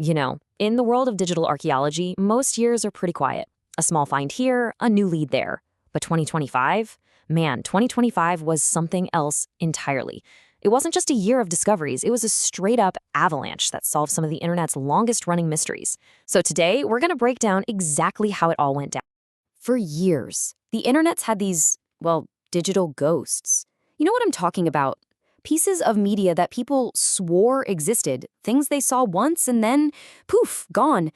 In the world of digital archaeology, most years are pretty quiet. A small find here, a new lead there. But 2025? Man, 2025 was something else entirely. It wasn't just a year of discoveries, it was a straight-up avalanche that solved some of the internet's longest-running mysteries. So today, we're going to break down exactly how it all went down. For years, the internet's had these, digital ghosts. You know what I'm talking about? Pieces of media that people swore existed, things they saw once and then, poof, gone.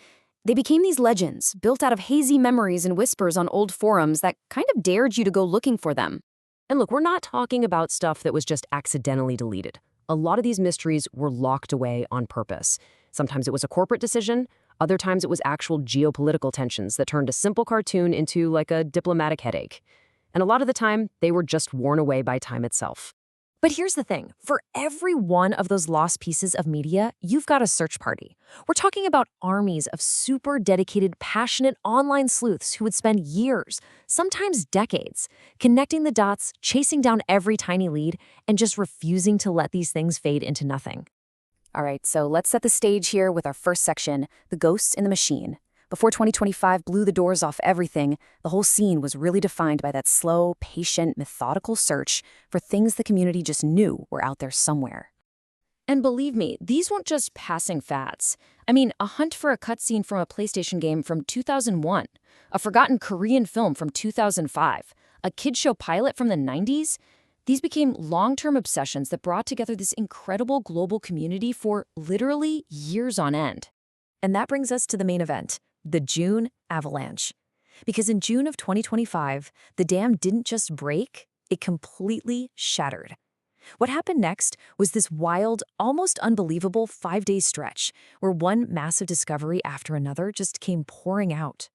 They became these legends, built out of hazy memories and whispers on old forums that kind of dared you to go looking for them. And look, we're not talking about stuff that was just accidentally deleted. A lot of these mysteries were locked away on purpose. Sometimes it was a corporate decision, other times it was actual geopolitical tensions that turned a simple cartoon into like a diplomatic headache. And a lot of the time, they were just worn away by time itself. But here's the thing. For every one of those lost pieces of media, you've got a search party. We're talking about armies of super dedicated, passionate online sleuths who would spend years, sometimes decades, connecting the dots, chasing down every tiny lead, and just refusing to let these things fade into nothing. All right, so let's set the stage here with our first section, the ghosts in the machine. Before 2025 blew the doors off everything, the whole scene was really defined by that slow, patient, methodical search for things the community just knew were out there somewhere. And believe me, these weren't just passing fads. I mean, a hunt for a cutscene from a PlayStation game from 2001, a forgotten Korean film from 2005, a kids show pilot from the 90s. These became long-term obsessions that brought together this incredible global community for literally years on end. And that brings us to the main event. The June Avalanche. Because in June of 2025, the dam didn't just break, it completely shattered. What happened next was this wild, almost unbelievable 5-day stretch where one massive discovery after another just came pouring out.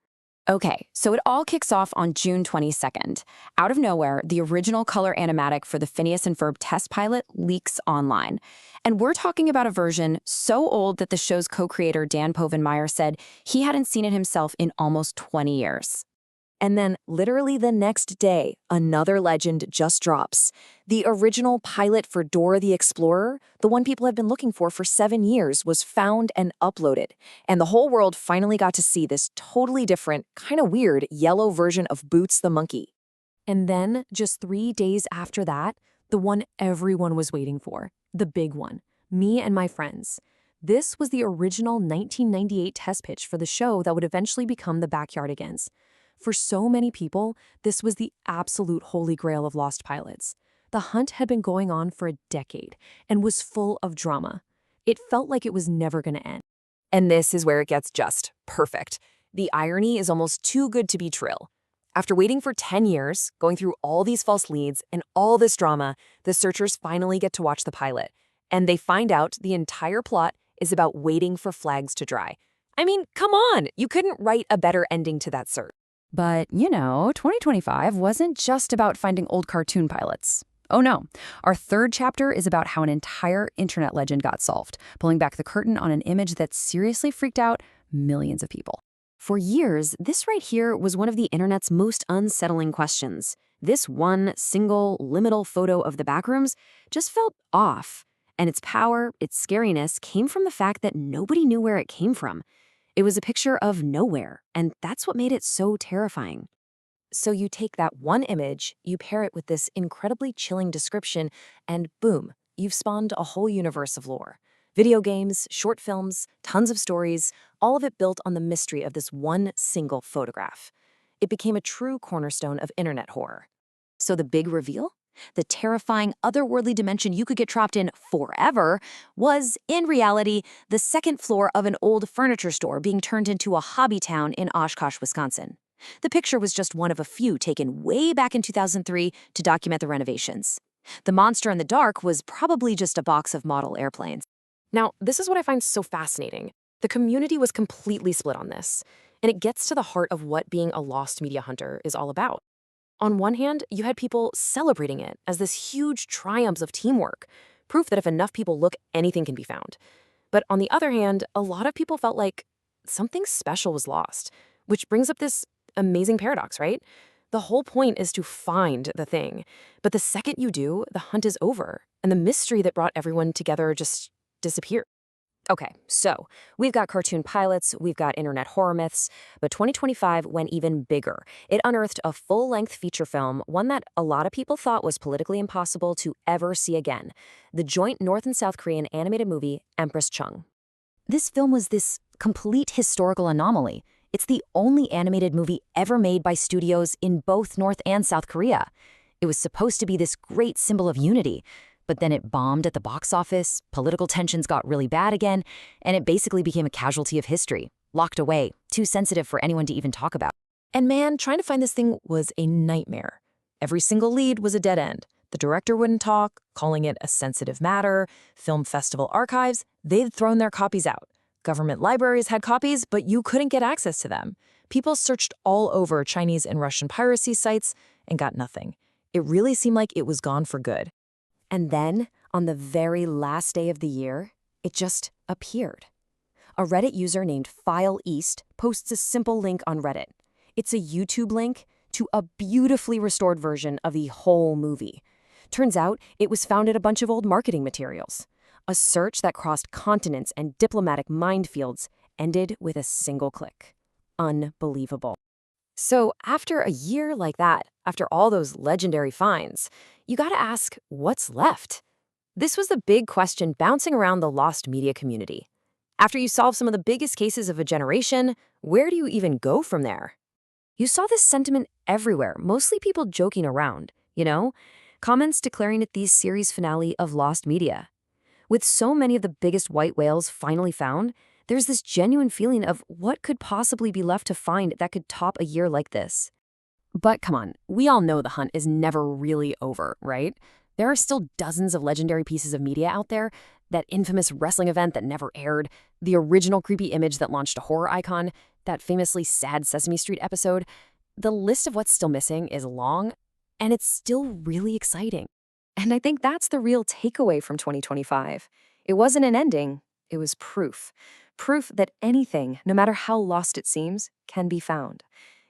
Okay, so it all kicks off on June 22nd. Out of nowhere, the original color animatic for the Phineas and Ferb test pilot leaks online. And we're talking about a version so old that the show's co-creator Dan Povenmire said he hadn't seen it himself in almost 20 years. And then, literally the next day, another legend just drops. The original pilot for Dora the Explorer, the one people have been looking for 7 years, was found and uploaded. And the whole world finally got to see this totally different, kind of weird, yellow version of Boots the monkey. And then, just 3 days after that, the one everyone was waiting for, the big one, Me and My Friends. This was the original 1998 test pitch for the show that would eventually become the Backyardigans. For so many people, this was the absolute holy grail of lost pilots. The hunt had been going on for a decade and was full of drama. It felt like it was never going to end. And this is where it gets just perfect. The irony is almost too good to be true. After waiting for 10 years, going through all these false leads and all this drama, the searchers finally get to watch the pilot. And they find out the entire plot is about waiting for flags to dry. I mean, come on, you couldn't write a better ending to that search. But, 2025 wasn't just about finding old cartoon pilots. Oh no, our third chapter is about how an entire internet legend got solved, pulling back the curtain on an image that seriously freaked out millions of people. For years, this right here was one of the internet's most unsettling questions. This one single liminal photo of the Backrooms just felt off. And its power, its scariness, came from the fact that nobody knew where it came from. It was a picture of nowhere, and that's what made it so terrifying. So you take that one image, you pair it with this incredibly chilling description, and boom, you've spawned a whole universe of lore. Video games, short films, tons of stories, all of it built on the mystery of this one single photograph. It became a true cornerstone of internet horror. So the big reveal? The terrifying, otherworldly dimension you could get trapped in forever was, in reality, the second floor of an old furniture store being turned into a hobby town in Oshkosh, Wisconsin. The picture was just one of a few taken way back in 2003 to document the renovations. The monster in the dark was probably just a box of model airplanes. Now, this is what I find so fascinating. The community was completely split on this, and it gets to the heart of what being a lost media hunter is all about. On one hand, you had people celebrating it as this huge triumph of teamwork, proof that if enough people look, anything can be found. But on the other hand, a lot of people felt like something special was lost, which brings up this amazing paradox, right? The whole point is to find the thing, but the second you do, the hunt is over, and the mystery that brought everyone together just disappeared. Okay, so we've got cartoon pilots, we've got internet horror myths, but 2025 went even bigger. It unearthed a full-length feature film, one that a lot of people thought was politically impossible to ever see again. The joint North and South Korean animated movie, Empress Chung. This film was this complete historical anomaly. It's the only animated movie ever made by studios in both North and South Korea. It was supposed to be this great symbol of unity, but then it bombed at the box office, political tensions got really bad again, and it basically became a casualty of history, locked away, too sensitive for anyone to even talk about. And man, trying to find this thing was a nightmare. Every single lead was a dead end. The director wouldn't talk, calling it a sensitive matter. Film festival archives, they'd thrown their copies out. Government libraries had copies, but you couldn't get access to them. People searched all over Chinese and Russian piracy sites and got nothing. It really seemed like it was gone for good. And then, on the very last day of the year, it just appeared. A Reddit user named File East posts a simple link on Reddit. It's a YouTube link to a beautifully restored version of the whole movie. Turns out, it was found in a bunch of old marketing materials. A search that crossed continents and diplomatic minefields ended with a single click. Unbelievable. So after a year like that, after all those legendary finds, you gotta ask, what's left? This was the big question bouncing around the lost media community. After you solve some of the biggest cases of a generation, where do you even go from there? You saw this sentiment everywhere, mostly people joking around, comments declaring it the series finale of lost media. With so many of the biggest white whales finally found, there's this genuine feeling of what could possibly be left to find that could top a year like this. But come on, we all know the hunt is never really over, right? There are still dozens of legendary pieces of media out there. That infamous wrestling event that never aired, the original creepy image that launched a horror icon, that famously sad Sesame Street episode. The list of what's still missing is long, and it's still really exciting. And I think that's the real takeaway from 2025. It wasn't an ending, it was proof. Proof that anything, no matter how lost it seems, can be found.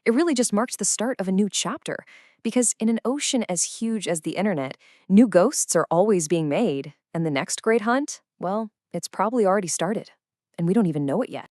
It really just marked the start of a new chapter, because in an ocean as huge as the internet, new ghosts are always being made, and the next great hunt, well, it's probably already started, and we don't even know it yet.